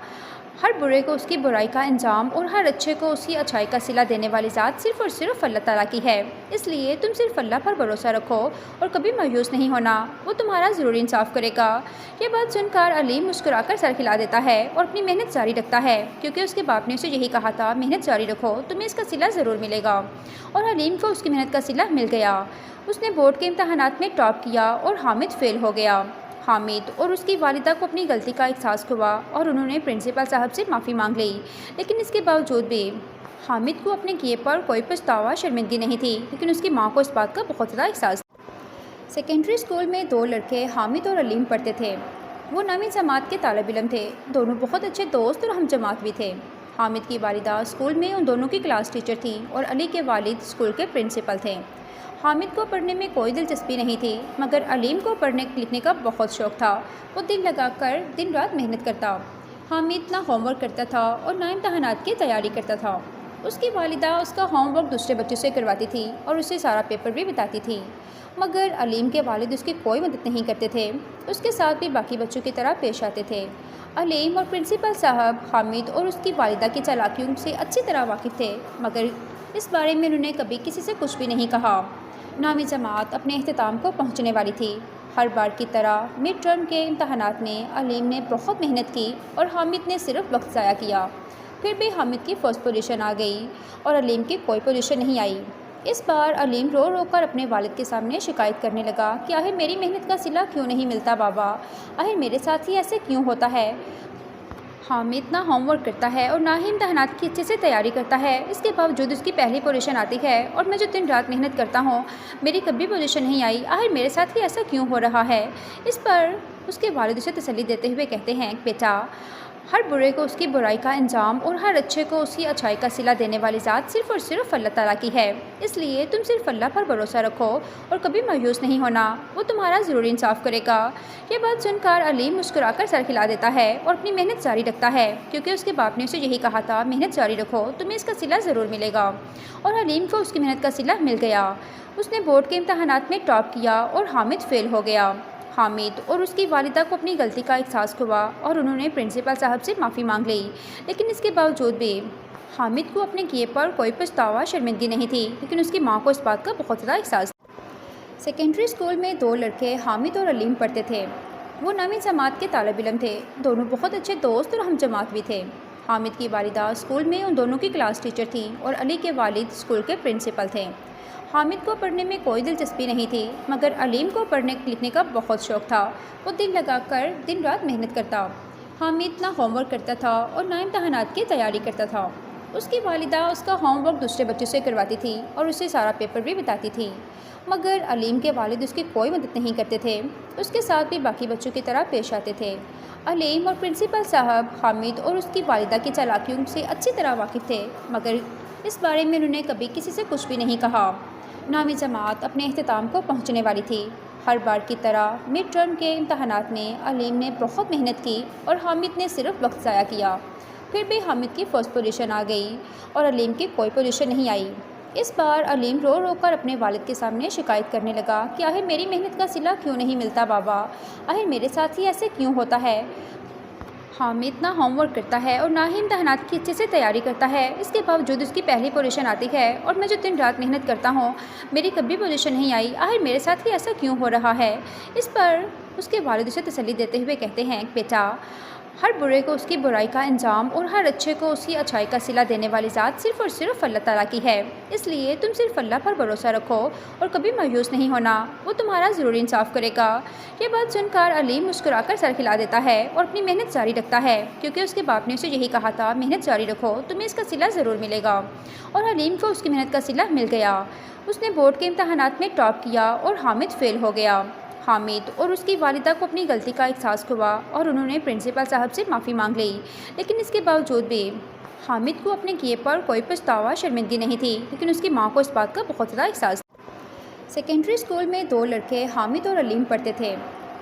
ہر برے کو اس کی برائی کا انجام اور ہر اچھے کو اس کی اچھائی کا صلہ دینے والی ذات صرف اور صرف اللہ تعالیٰ کی ہے۔ اس لیے تم صرف اللہ پر بھروسہ رکھو اور کبھی مایوس نہیں ہونا، وہ تمہارا ضرور انصاف کرے گا۔ یہ بات سن کر علیم مسکرا کر سر ہلا دیتا ہے اور اپنی محنت جاری رکھتا ہے، کیونکہ اس کے باپ نے اسے یہی کہا تھا، محنت جاری رکھو، تمہیں اس کا صلہ ضرور ملے گا۔ اور علیم کو اس کی محنت کا صلہ مل گیا۔ اس نے بورڈ کے امتحانات میں ٹاپ کیا اور حامد فیل ہو گیا۔ حامد اور اس کی والدہ کو اپنی غلطی کا احساس ہوا اور انہوں نے پرنسپل صاحب سے معافی مانگ لی، لیکن اس کے باوجود بھی حامد کو اپنے کیے پر کوئی پچھتاوا شرمندگی نہیں تھی، لیکن اس کی ماں کو اس بات کا بہت زیادہ احساس تھا۔ سیکنڈری اسکول میں دو لڑکے حامد اور علیم پڑھتے تھے۔ وہ نویں جماعت کے طالب علم تھے، دونوں بہت اچھے دوست اور ہم جماعت بھی تھے۔ حامد کی والدہ اسکول میں ان دونوں کی کلاس ٹیچر تھی اور علی کے والد اسکول کے پرنسپل تھے۔ حامد کو پڑھنے میں کوئی دلچسپی نہیں تھی، مگر علیم کو پڑھنے لکھنے کا بہت شوق تھا۔ وہ دل لگا کر دن رات محنت کرتا۔ حامد نہ ہوم ورک کرتا تھا اور نہ امتحانات کی تیاری کرتا تھا۔ اس کی والدہ اس کا ہوم ورک دوسرے بچوں سے کرواتی تھی اور اسے سارا پیپر بھی بتاتی تھی، مگر علیم کے والد اس کی کوئی مدد نہیں کرتے تھے۔ اس کے ساتھ بھی باقی بچوں کی طرح پیش آتے تھے۔ علیم اور پرنسپل صاحب حامد اور اس کی والدہ کی چالاکیوں سے اچھی طرح واقف تھے، مگر اس بارے میں انہوں نے کبھی کسی سے کچھ بھی نہیں کہا۔ نامی جماعت اپنے اختتام کو پہنچنے والی تھی۔ ہر بار کی طرح مڈ ٹرم کے امتحانات میں علیم نے بہت محنت کی اور حامد نے صرف وقت ضائع کیا۔ پھر بھی حامد کی فرسٹ پوزیشن آ گئی اور علیم کی کوئی پوزیشن نہیں آئی۔ اس بار علیم رو رو کر اپنے والد کے سامنے شکایت کرنے لگا کہ آخر میری محنت کا صلہ کیوں نہیں ملتا بابا، آخر میرے ساتھ ہی ایسے کیوں ہوتا ہے۔ حامد نہ ہوم ورک کرتا ہے اور نہ ہی امتحانات کی اچھے سے تیاری کرتا ہے، اس کے باوجود اس کی پہلی پوزیشن آتی ہے، اور میں جو دن رات محنت کرتا ہوں میری کبھی پوزیشن نہیں آئی، آخر میرے ساتھ ہی ایسا کیوں ہو رہا ہے۔ اس پر اس کے والد اسے تسلی دیتے ہوئے کہتے ہیں کہ بیٹا، ہر برے کو اس کی برائی کا انجام اور ہر اچھے کو اس کی اچھائی کا صلہ دینے والی ذات صرف اور صرف اللہ تعالیٰ کی ہے، اس لیے تم صرف اللہ پر بھروسہ رکھو اور کبھی مایوس نہیں ہونا، وہ تمہارا ضرور انصاف کرے گا۔ یہ بات سن کر علیم مسکرا کر سر ہلا دیتا ہے اور اپنی محنت جاری رکھتا ہے، کیونکہ اس کے باپ نے اسے یہی کہا تھا، محنت جاری رکھو، تمہیں اس کا صلہ ضرور ملے گا۔ اور علیم کو اس کی محنت کا صلہ مل گیا۔ اس نے بورڈ کے امتحانات میں ٹاپ کیا اور حامد فیل ہو گیا۔ حامد اور اس کی والدہ کو اپنی غلطی کا احساس ہوا اور انہوں نے پرنسپل صاحب سے معافی مانگ لی، لیکن اس کے باوجود بھی حامد کو اپنے کیے پر کوئی پچھتاوا شرمندگی نہیں تھی، لیکن اس کی ماں کو اس بات کا بہت زیادہ احساس تھا۔ سیکنڈری اسکول میں دو لڑکے حامد اور علیم پڑھتے تھے۔ وہ نویں جماعت کے طالب علم تھے، دونوں بہت اچھے دوست اور ہم جماعت بھی تھے۔ حامد کی والدہ اسکول میں ان دونوں کی کلاس ٹیچر تھیں اور علی کے والد اسکول کے پرنسپل تھے۔ حامد کو پڑھنے میں کوئی دلچسپی نہیں تھی، مگر علیم کو پڑھنے لکھنے کا بہت شوق تھا۔ وہ دل لگا کر دن رات محنت کرتا۔ حامد نہ ہوم ورک کرتا تھا اور نہ امتحانات کی تیاری کرتا تھا۔ اس کی والدہ اس کا ہوم ورک دوسرے بچوں سے کرواتی تھی اور اسے سارا پیپر بھی بتاتی تھی، مگر علیم کے والد اس کی کوئی مدد نہیں کرتے تھے۔ اس کے ساتھ بھی باقی بچوں کی طرح پیش آتے تھے۔ علیم اور پرنسپل صاحب حامد اور اس کی والدہ کی چالاکیوں سے اچھی طرح واقف تھے، مگر اس بارے میں انہوں نے کبھی کسی سے کچھ بھی نہیں کہا۔ نامی جماعت اپنے اختتام کو پہنچنے والی تھی۔ ہر بار کی طرح مڈ ٹرم کے امتحانات میں علیم نے بہت محنت کی اور حامد نے صرف وقت ضائع کیا۔ پھر بھی حامد کی فرسٹ پوزیشن آ گئی اور علیم کی کوئی پوزیشن نہیں آئی۔ اس بار علیم رو رو کر اپنے والد کے سامنے شکایت کرنے لگا کہ آخر میری محنت کا صلہ کیوں نہیں ملتا بابا، آخر میرے ساتھ ہی ایسے کیوں ہوتا ہے۔ حامد نہ ہوم ورک کرتا ہے اور نہ ہی امتحانات کی اچھے سے تیاری کرتا ہے، اس کے باوجود اس کی پہلی پوزیشن آتی ہے، اور میں جو دن رات محنت کرتا ہوں میری کبھی پوزیشن نہیں آئی، آخر میرے ساتھ ہی ایسا کیوں ہو رہا ہے۔ اس پر اس کے والد اسے تسلی دیتے ہوئے کہتے ہیں کہ بیٹا، ہر برے کو اس کی برائی کا انجام اور ہر اچھے کو اس کی اچھائی کا صلہ دینے والی ذات صرف اور صرف اللہ تعالیٰ کی ہے، اس لیے تم صرف اللہ پر بھروسہ رکھو اور کبھی مایوس نہیں ہونا، وہ تمہارا ضرور انصاف کرے گا۔ یہ بات سن کر علیم مسکرا کر سر ہلا دیتا ہے اور اپنی محنت جاری رکھتا ہے، کیونکہ اس کے باپ نے اسے یہی کہا تھا، محنت جاری رکھو، تمہیں اس کا صلہ ضرور ملے گا۔ اور علیم کو اس کی محنت کا صلہ مل گیا۔ اس نے بورڈ کے امتحانات میں ٹاپ کیا اور حامد فیل ہو گیا۔ حامد اور اس کی والدہ کو اپنی غلطی کا احساس ہوا اور انہوں نے پرنسپل صاحب سے معافی مانگ لی، لیکن اس کے باوجود بھی حامد کو اپنے کیے پر کوئی پچھتاوا شرمندگی نہیں تھی، لیکن اس کی ماں کو اس بات کا بہت زیادہ احساس تھا۔ سیکنڈری اسکول میں دو لڑکے حامد اور علیم پڑھتے تھے۔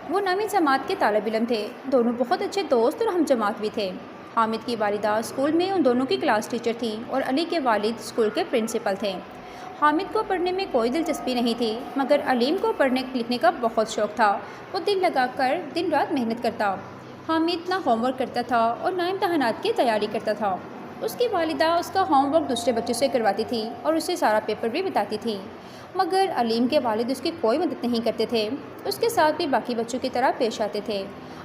وہ نویں جماعت کے طالب علم تھے، دونوں بہت اچھے دوست اور ہم جماعت بھی تھے۔ حامد کی والدہ اسکول میں ان دونوں کی کلاس ٹیچر تھیں اور علی کے والد اسکول کے پرنسپل تھے۔ حامد کو پڑھنے میں کوئی دلچسپی نہیں تھی، مگر علیم کو پڑھنے لکھنے کا بہت شوق تھا۔ وہ دل لگا کر دن رات محنت کرتا۔ حامد نہ ہوم ورک کرتا تھا اور نہ امتحانات کی تیاری کرتا تھا۔ اس کی والدہ اس کا ہوم ورک دوسرے بچوں سے کرواتی تھی اور اسے سارا پیپر بھی بتاتی تھی، مگر علیم کے والد اس کی کوئی مدد نہیں کرتے تھے۔ اس کے ساتھ بھی باقی بچوں کی طرح پیش آتے تھے۔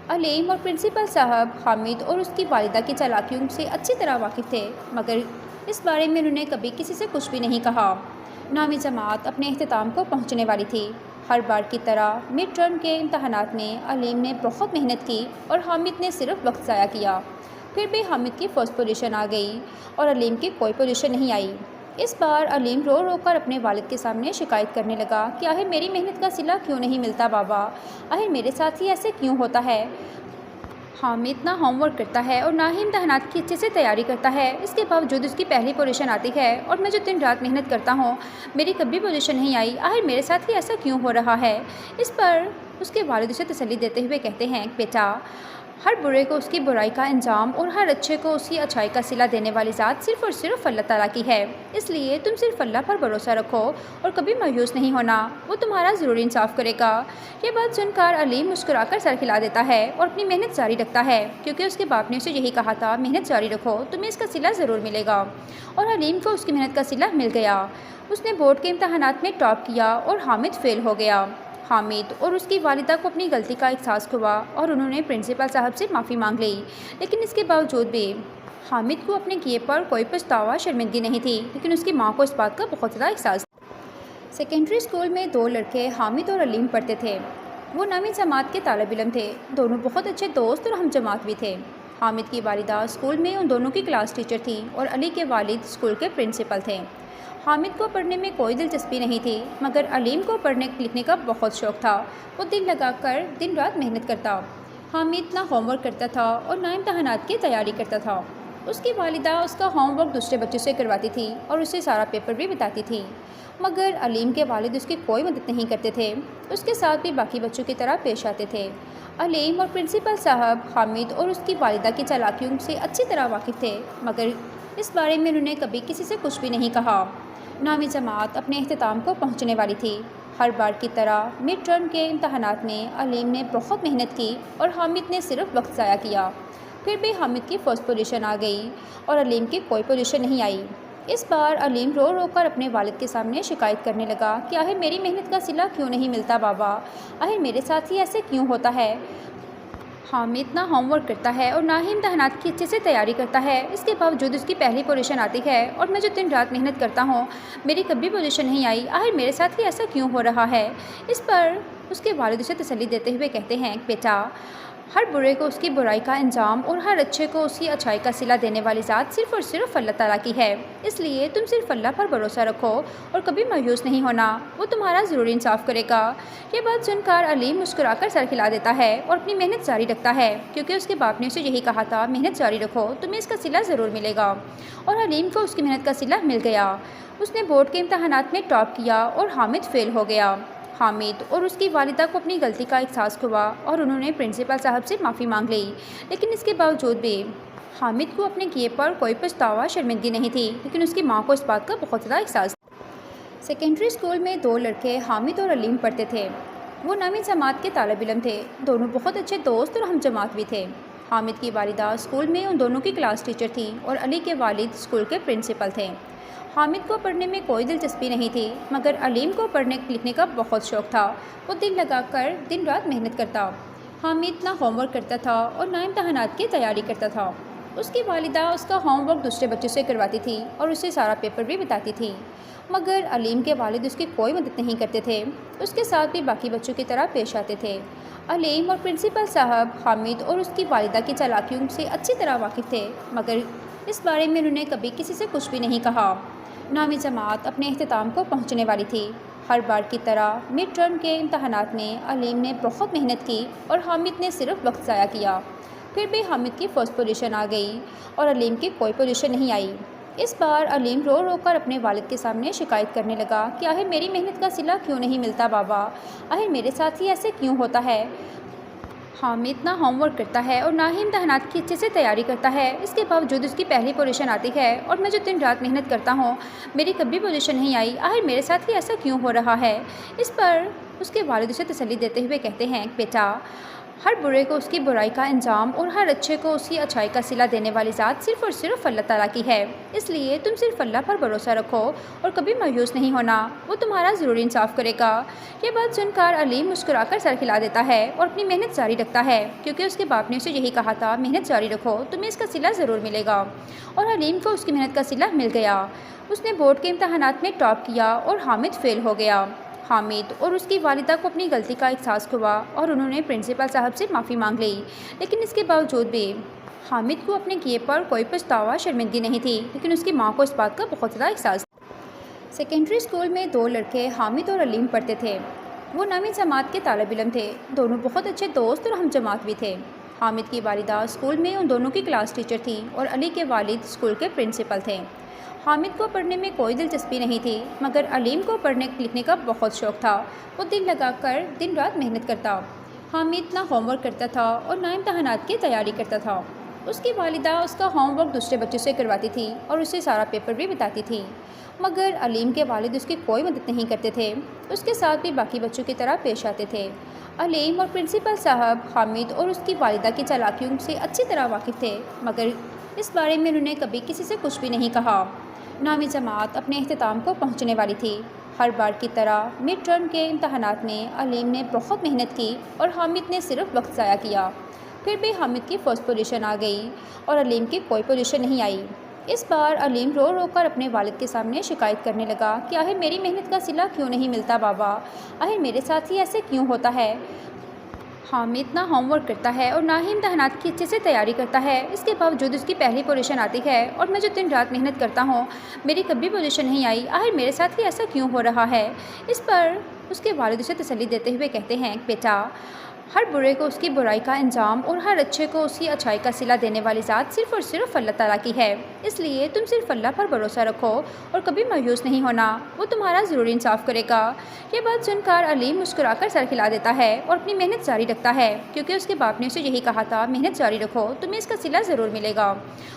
علیم اور پرنسپل صاحب حامد اور اس کی والدہ کی چالاکیوں سے اچھی طرح واقف تھے، مگر اس بارے میں انہوں نے کبھی کسی سے کچھ بھی نہیں کہا۔ نامی جماعت اپنے اختتام کو پہنچنے والی تھی۔ ہر بار کی طرح مڈ ٹرم کے امتحانات میں علیم نے بہت محنت کی اور حامد نے صرف وقت ضائع کیا۔ پھر بھی حامد کی فرسٹ پوزیشن آ گئی اور علیم کی کوئی پوزیشن نہیں آئی۔ اس بار علیم رو رو کر اپنے والد کے سامنے شکایت کرنے لگا کہ آخر میری محنت کا صلہ کیوں نہیں ملتا بابا، آخر میرے ساتھ ہی ایسے کیوں ہوتا ہے۔ حامد نہ ہوم ورک کرتا ہے اور نہ ہی امتحانات کی اچھے سے تیاری کرتا ہے، اس کے باوجود اس کی پہلی پوزیشن آتی ہے، اور میں جو دن رات محنت کرتا ہوں میری کبھی پوزیشن نہیں آئی، آخر میرے ساتھ ہی ایسا کیوں ہو رہا ہے۔ اس پر اس کے والد اسے تسلی دیتے ہوئے کہتے ہیں کہ بیٹا، ہر برے کو اس کی برائی کا انجام اور ہر اچھے کو اس کی اچھائی کا صلہ دینے والی ذات صرف اور صرف اللہ تعالیٰ کی ہے۔ اس لیے تم صرف اللہ پر بھروسہ رکھو اور کبھی مایوس نہیں ہونا، وہ تمہارا ضرور انصاف کرے گا۔ یہ بات سن کر علیم مسکرا کر سر ہلا دیتا ہے اور اپنی محنت جاری رکھتا ہے، کیونکہ اس کے باپ نے اسے یہی کہا تھا، محنت جاری رکھو، تمہیں اس کا صلہ ضرور ملے گا۔ اور علیم کو اس کی محنت کا صلہ مل گیا۔ اس نے بورڈ کے امتحانات میں ٹاپ کیا اور حامد فیل ہو گیا۔ حامد اور اس کی والدہ کو اپنی غلطی کا احساس ہوا اور انہوں نے پرنسپل صاحب سے معافی مانگ لی، لیکن اس کے باوجود بھی حامد کو اپنے کیے پر کوئی پچھتاوا شرمندگی نہیں تھی، لیکن اس کی ماں کو اس بات کا بہت زیادہ احساس تھا۔ سیکنڈری اسکول میں دو لڑکے حامد اور علیم پڑھتے تھے۔ وہ نویں جماعت کے طالب علم تھے، دونوں بہت اچھے دوست اور ہم جماعت بھی تھے۔ حامد کی والدہ اسکول میں ان دونوں کی کلاس ٹیچر تھی اور علی کے والد اسکول کے پرنسپل تھے۔ حامد کو پڑھنے میں کوئی دلچسپی نہیں تھی، مگر علیم کو پڑھنے لکھنے کا بہت شوق تھا۔ وہ دل لگا کر دن رات محنت کرتا۔ حامد نہ ہوم ورک کرتا تھا اور نہ امتحانات کی تیاری کرتا تھا۔ اس کی والدہ اس کا ہوم ورک دوسرے بچوں سے کرواتی تھی اور اسے سارا پیپر بھی بتاتی تھی، مگر علیم کے والد اس کی کوئی مدد نہیں کرتے تھے۔ اس کے ساتھ بھی باقی بچوں کی طرح پیش آتے تھے۔ علیم اور پرنسپل صاحب حامد اور اس کی والدہ کی چالاکیوں سے اچھی طرح واقف تھے، مگر اس بارے میں انہوں نے کبھی کسی سے کچھ بھی نہیں کہا۔ نویں جماعت اپنے اختتام کو پہنچنے والی تھی۔ ہر بار کی طرح مڈ ٹرم کے امتحانات میں علیم نے بہت محنت کی اور حامد نے صرف وقت ضائع کیا۔ پھر بھی حامد کی فرسٹ پوزیشن آ گئی اور علیم کی کوئی پوزیشن نہیں آئی۔ اس بار علیم رو رو کر اپنے والد کے سامنے شکایت کرنے لگا کہ آخر میری محنت کا صلہ کیوں نہیں ملتا بابا، آخر میرے ساتھ ہی ایسے کیوں ہوتا ہے۔ حامد نہ ہوم ورک کرتا ہے اور نہ ہی امتحانات کی اچھے سے تیاری کرتا ہے، اس کے باوجود اس کی پہلی پوزیشن آتی ہے، اور میں جو دن رات محنت کرتا ہوں میری کبھی پوزیشن نہیں آئی، آخر میرے ساتھ ہی ایسا کیوں ہو رہا ہے۔ اس پر اس کے والد اسے تسلی دیتے ہوئے کہتے ہیں، بیٹا ہر برے کو اس کی برائی کا انجام اور ہر اچھے کو اس کی اچھائی کا صلہ دینے والی ذات صرف اور صرف اللہ تعالیٰ کی ہے۔ اس لیے تم صرف اللہ پر بھروسہ رکھو اور کبھی مایوس نہیں ہونا، وہ تمہارا ضرور انصاف کرے گا۔ یہ بات سن کر علیم مسکرا کر سر ہلا دیتا ہے اور اپنی محنت جاری رکھتا ہے، کیونکہ اس کے باپ نے اسے یہی کہا تھا، محنت جاری رکھو، تمہیں اس کا صلہ ضرور ملے گا۔ اور علیم کو اس کی محنت کا صلہ مل گیا۔ اس نے بورڈ کے امتحانات میں ٹاپ کیا اور حامد فیل ہو گیا۔ حامد اور اس کی والدہ کو اپنی غلطی کا احساس ہوا اور انہوں نے پرنسپل صاحب سے معافی مانگ لی، لیکن اس کے باوجود بھی حامد کو اپنے کیے پر کوئی پچھتاوا شرمندگی نہیں تھی، لیکن اس کی ماں کو اس بات کا بہت زیادہ احساس تھا۔ سیکنڈری اسکول میں دو لڑکے حامد اور علیم پڑھتے تھے۔ وہ نویں جماعت کے طالب علم تھے، دونوں بہت اچھے دوست اور ہم جماعت بھی تھے۔ حامد کی والدہ اسکول میں ان دونوں کی کلاس ٹیچر تھی اور علی کے والد اسکول کے پرنسپل تھے۔ حامد کو پڑھنے میں کوئی دلچسپی نہیں تھی، مگر علیم کو پڑھنے لکھنے کا بہت شوق تھا۔ وہ دل لگا کر دن رات محنت کرتا۔ حامد نہ ہوم ورک کرتا تھا اور نہ امتحانات کی تیاری کرتا تھا۔ اس کی والدہ اس کا ہوم ورک دوسرے بچوں سے کرواتی تھی اور اسے سارا پیپر بھی بتاتی تھی، مگر علیم کے والد اس کی کوئی مدد نہیں کرتے تھے۔ اس کے ساتھ بھی باقی بچوں کی طرح پیش آتے تھے۔ علیم اور پرنسپل صاحب حامد اور اس کی والدہ کی چالاکیوں سے اچھی طرح واقف تھے، مگر اس بارے میں انہوں نے کبھی کسی سے کچھ بھی نہیں کہا۔ نویں جماعت اپنے اختتام کو پہنچنے والی تھی۔ ہر بار کی طرح مڈ ٹرم کے امتحانات میں علیم نے بہت محنت کی اور حامد نے صرف وقت ضائع کیا۔ پھر بھی حامد کی فرسٹ پوزیشن آ گئی اور علیم کی کوئی پوزیشن نہیں آئی۔ اس بار علیم رو رو کر اپنے والد کے سامنے شکایت کرنے لگا کہ آخر میری محنت کا صلہ کیوں نہیں ملتا بابا، آخر میرے ساتھ ہی ایسے کیوں ہوتا ہے۔ حامد نہ ہوم ورک کرتا ہے اور نہ ہی امتحانات کی اچھے سے تیاری کرتا ہے، اس کے باوجود اس کی پہلی پوزیشن آتی ہے، اور میں جو دن رات محنت کرتا ہوں میری کبھی پوزیشن نہیں آئی، آخر میرے ساتھ ہی ایسا کیوں ہو رہا ہے۔ اس پر اس کے والد اسے تسلی دیتے ہوئے کہتے ہیں، بیٹا ہر برے کو اس کی برائی کا انجام اور ہر اچھے کو اس کی اچھائی کا صلہ دینے والی ذات صرف اور صرف اللہ تعالیٰ کی ہے۔ اس لیے تم صرف اللہ پر بھروسہ رکھو اور کبھی مایوس نہیں ہونا، وہ تمہارا ضرور انصاف کرے گا۔ یہ بات سن کر علیم مسکرا کر سر ہلا دیتا ہے اور اپنی محنت جاری رکھتا ہے، کیونکہ اس کے باپ نے اسے یہی کہا تھا، محنت جاری رکھو، تمہیں اس کا صلہ ضرور ملے گا۔ اور علیم کو اس کی محنت کا صلہ مل گیا۔ اس نے بورڈ کے امتحانات میں ٹاپ کیا اور حامد فیل ہو گیا۔ حامد اور اس کی والدہ کو اپنی غلطی کا احساس ہوا اور انہوں نے پرنسپل صاحب سے معافی مانگ لی، لیکن اس کے باوجود بھی حامد کو اپنے کیے پر کوئی پچھتاوا شرمندگی نہیں تھی، لیکن اس کی ماں کو اس بات کا بہت زیادہ احساس تھا۔ سیکنڈری اسکول میں دو لڑکے حامد اور علیم پڑھتے تھے۔ وہ نویں جماعت کے طالب علم تھے، دونوں بہت اچھے دوست اور ہم جماعت بھی تھے۔ حامد کی والدہ اسکول میں ان دونوں کی کلاس ٹیچر تھی اور علی کے والد اسکول کے پرنسپل تھے۔ حامد کو پڑھنے میں کوئی دلچسپی نہیں تھی، مگر علیم کو پڑھنے لکھنے کا بہت شوق تھا۔ وہ دل لگا کر دن رات محنت کرتا۔ حامد نہ ہوم ورک کرتا تھا اور نہ امتحانات کی تیاری کرتا تھا۔ اس کی والدہ اس کا ہوم ورک دوسرے بچوں سے کرواتی تھی اور اسے سارا پیپر بھی بتاتی تھی، مگر علیم کے والد اس کی کوئی مدد نہیں کرتے تھے۔ اس کے ساتھ بھی باقی بچوں کی طرح پیش آتے تھے۔ علیم اور پرنسپل صاحب حامد اور اس کی والدہ کی چالاکیوں سے اچھی طرح واقف تھے، مگر اس بارے میں انہوں نے کبھی کسی سے کچھ بھی نہیں کہا۔ نامی جماعت اپنے اختتام کو پہنچنے والی تھی۔ ہر بار کی طرح مڈ ٹرم کے امتحانات میں علیم نے بہت محنت کی اور حامد نے صرف وقت ضائع کیا۔ پھر بھی حامد کی فرسٹ پوزیشن آ گئی اور علیم کی کوئی پوزیشن نہیں آئی۔ اس بار علیم رو رو کر اپنے والد کے سامنے شکایت کرنے لگا کہ آخر میری محنت کا صلہ کیوں نہیں ملتا بابا، آخر میرے ساتھ ہی ایسے کیوں ہوتا ہے۔ حامد نہ ہوم ورک کرتا ہے اور نہ ہی امتحانات کی اچھے سے تیاری کرتا ہے، اس کے باوجود اس کی پہلی پوزیشن آتی ہے، اور میں جو دن رات محنت کرتا ہوں میری کبھی پوزیشن نہیں آئی، آخر میرے ساتھ ہی ایسا کیوں ہو رہا ہے۔ اس پر اس کے والد اسے تسلی دیتے ہوئے کہتے ہیں کہ بیٹا، ہر برے کو اس کی برائی کا انجام اور ہر اچھے کو اس کی اچھائی کا صلہ دینے والی ذات صرف اور صرف اللہ تعالیٰ کی ہے، اس لیے تم صرف اللہ پر بھروسہ رکھو اور کبھی مایوس نہیں ہونا، وہ تمہارا ضرور انصاف کرے گا۔ یہ بات سن کر علیم مسکرا کر سر ہلا دیتا ہے اور اپنی محنت جاری رکھتا ہے، کیونکہ اس کے باپ نے اسے یہی کہا تھا، محنت جاری رکھو، تمہیں اس کا صلہ ضرور ملے گا۔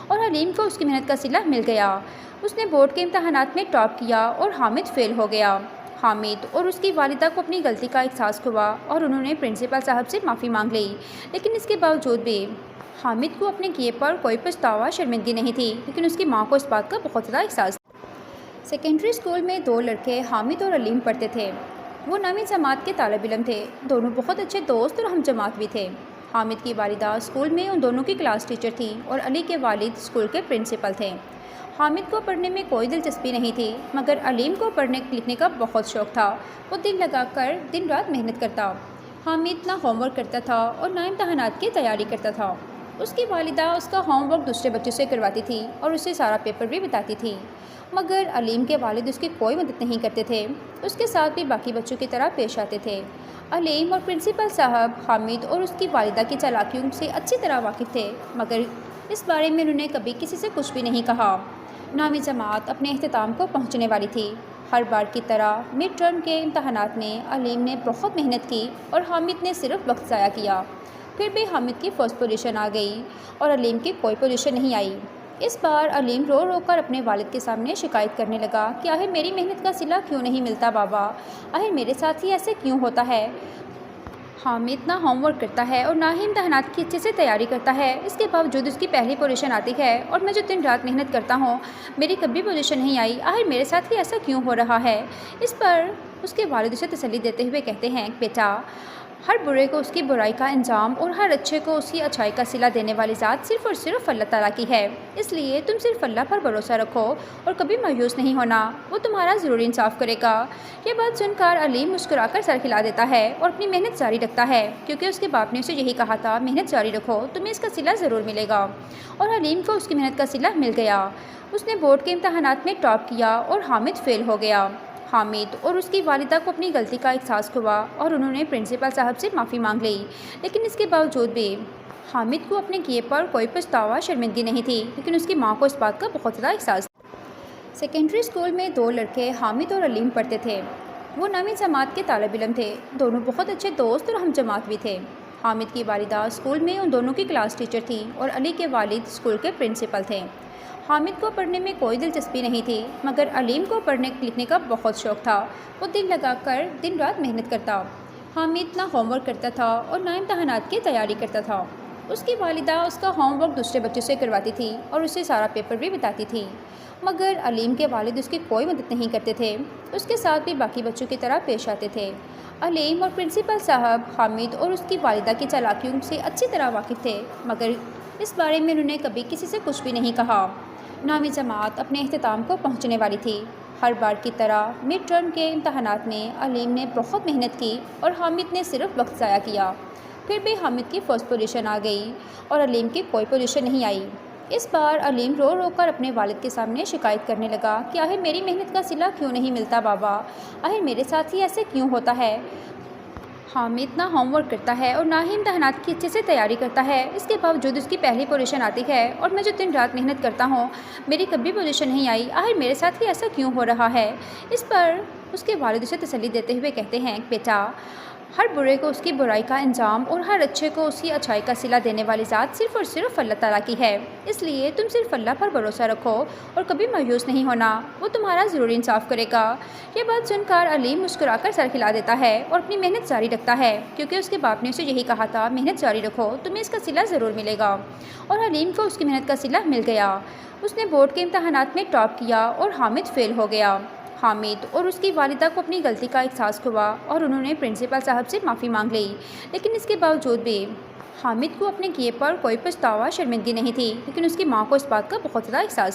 اور علیم کو اس کی محنت کا صلہ مل گیا۔ اس نے بورڈ کے امتحانات میں ٹاپ کیا اور حامد فیل ہو گیا۔ حامد اور اس کی والدہ کو اپنی غلطی کا احساس ہوا اور انہوں نے پرنسپل صاحب سے معافی مانگ لی، لیکن اس کے باوجود بھی حامد کو اپنے کیے پر کوئی پچھتاوا شرمندگی نہیں تھی، لیکن اس کی ماں کو اس بات کا بہت زیادہ احساس تھا۔ سیکنڈری اسکول میں دو لڑکے حامد اور علیم پڑھتے تھے۔ وہ نامی جماعت کے طالب علم تھے، دونوں بہت اچھے دوست اور ہم جماعت بھی تھے۔ حامد کی والدہ اسکول میں ان دونوں کی کلاس ٹیچر تھی اور علی کے والد اسکول کے پرنسپل تھے۔ حامد کو پڑھنے میں کوئی دلچسپی نہیں تھی، مگر علیم کو پڑھنے لکھنے کا بہت شوق تھا۔ وہ دل لگا کر دن رات محنت کرتا۔ حامد نہ ہوم ورک کرتا تھا اور نہ امتحانات کی تیاری کرتا تھا۔ اس کی والدہ اس کا ہوم ورک دوسرے بچوں سے کرواتی تھی اور اسے سارا پیپر بھی بتاتی تھی، مگر علیم کے والد اس کی کوئی مدد نہیں کرتے تھے۔ اس کے ساتھ بھی باقی بچوں کی طرح پیش آتے تھے۔ علیم اور پرنسپل صاحب حامد اور اس کی والدہ کی چالاکیوں سے اچھی طرح واقف تھے، مگر اس بارے میں انہوں نے کبھی کسی سے کچھ بھی نہیں کہا۔ نامی جماعت اپنے اختتام کو پہنچنے والی تھی۔ ہر بار کی طرح مڈ ٹرم کے امتحانات میں علیم نے بہت محنت کی اور حامد نے صرف وقت ضائع کیا۔ پھر بھی حامد کی فرسٹ پوزیشن آ گئی اور علیم کی کوئی پوزیشن نہیں آئی۔ اس بار علیم رو رو کر اپنے والد کے سامنے شکایت کرنے لگا کہ آخر میری محنت کا صلہ کیوں نہیں ملتا بابا، آخر میرے ساتھ ہی ایسے کیوں ہوتا ہے۔ حامد نہ ہوم ورک کرتا ہے اور نہ ہی امتحانات کی اچھے سے تیاری کرتا ہے، اس کے باوجود اس کی پہلی پوزیشن آتی ہے، اور میں جو دن رات محنت کرتا ہوں میری کبھی پوزیشن نہیں آئی، آخر میرے ساتھ ہی ایسا کیوں ہو رہا ہے۔ اس پر اس کے والد اسے تسلی دیتے ہوئے کہتے ہیں کہ بیٹا، ہر برے کو اس کی برائی کا انجام اور ہر اچھے کو اس کی اچھائی کا صلہ دینے والی ذات صرف اور صرف اللہ تعالیٰ کی ہے، اس لیے تم صرف اللہ پر بھروسہ رکھو اور کبھی مایوس نہیں ہونا، وہ تمہارا ضرور انصاف کرے گا۔ یہ بات سن کر علیم مسکرا کر سر ہلا دیتا ہے اور اپنی محنت جاری رکھتا ہے، کیونکہ اس کے باپ نے اسے یہی کہا تھا، محنت جاری رکھو، تمہیں اس کا صلہ ضرور ملے گا۔ اور علیم کو اس کی محنت کا صلہ مل گیا۔ اس نے بورڈ کے امتحانات میں ٹاپ کیا اور حامد فیل ہو گیا۔ حامد اور اس کی والدہ کو اپنی غلطی کا احساس ہوا اور انہوں نے پرنسپل صاحب سے معافی مانگ لی، لیکن اس کے باوجود بھی حامد کو اپنے کیے پر کوئی پچھتاوا شرمندگی نہیں تھی، لیکن اس کی ماں کو اس بات کا بہت زیادہ احساس تھا۔ سیکنڈری اسکول میں دو لڑکے حامد اور علیم پڑھتے تھے۔ وہ نامی جماعت کے طالب علم تھے، دونوں بہت اچھے دوست اور ہم جماعت بھی تھے۔ حامد کی والدہ اسکول میں ان دونوں کی کلاس ٹیچر تھی اور علی کے والد اسکول کے پرنسپل تھے۔ حامد کو پڑھنے میں کوئی دلچسپی نہیں تھی، مگر علیم کو پڑھنے لکھنے کا بہت شوق تھا۔ وہ دل لگا کر دن رات محنت کرتا۔ حامد نہ ہوم ورک کرتا تھا اور نہ امتحانات کی تیاری کرتا تھا۔ اس کی والدہ اس کا ہوم ورک دوسرے بچوں سے کرواتی تھی اور اسے سارا پیپر بھی بتاتی تھی، مگر علیم کے والد اس کی کوئی مدد نہیں کرتے تھے۔ اس کے ساتھ بھی باقی بچوں کی طرح پیش آتے تھے۔ علیم اور پرنسپل صاحب حامد اور اس کی والدہ کی چالاکیوں سے اچھی طرح واقف تھے، مگر اس بارے میں انہوں نے کبھی کسی سے کچھ بھی نہیں کہا۔ نامی جماعت اپنے اختتام کو پہنچنے والی تھی۔ ہر بار کی طرح مڈ ٹرم کے امتحانات میں علیم نے بہت محنت کی اور حامد نے صرف وقت ضائع کیا۔ پھر بھی حامد کی فرسٹ پوزیشن آ گئی اور علیم کی کوئی پوزیشن نہیں آئی۔ اس بار علیم رو رو کر اپنے والد کے سامنے شکایت کرنے لگا کہ آخر میری محنت کا صلہ کیوں نہیں ملتا بابا، آخر میرے ساتھ ہی ایسے کیوں ہوتا ہے۔ حامد نہ ہوم ورک کرتا ہے اور نہ ہی امتحانات کی اچھے سے تیاری کرتا ہے، اس کے باوجود اس کی پہلی پوزیشن آتی ہے، اور میں جو دن رات محنت کرتا ہوں میری کبھی پوزیشن نہیں آئی، آخر میرے ساتھ ہی ایسا کیوں ہو رہا ہے۔ اس پر اس کے والد اسے تسلی دیتے ہوئے کہتے ہیں کہ بیٹا، ہر برے کو اس کی برائی کا انجام اور ہر اچھے کو اس کی اچھائی کا صلہ دینے والی ذات صرف اور صرف اللہ تعالیٰ کی ہے۔ اس لیے تم صرف اللہ پر بھروسہ رکھو اور کبھی مایوس نہیں ہونا، وہ تمہارا ضرور انصاف کرے گا۔ یہ بات سن کر علیم مسکرا کر سر ہلا دیتا ہے اور اپنی محنت جاری رکھتا ہے، کیونکہ اس کے باپ نے اسے یہی کہا تھا، محنت جاری رکھو، تمہیں اس کا صلہ ضرور ملے گا۔ اور علیم کو اس کی محنت کا صلہ مل گیا۔ اس نے بورڈ کے امتحانات میں ٹاپ کیا اور حامد فیل ہو گیا۔ حامد اور اس کی والدہ کو اپنی غلطی کا احساس ہوا اور انہوں نے پرنسپل صاحب سے معافی مانگ لی، لیکن اس کے باوجود بھی حامد کو اپنے کیے پر کوئی پچھتاوا شرمندگی نہیں تھی، لیکن اس کی ماں کو اس بات کا بہت زیادہ احساس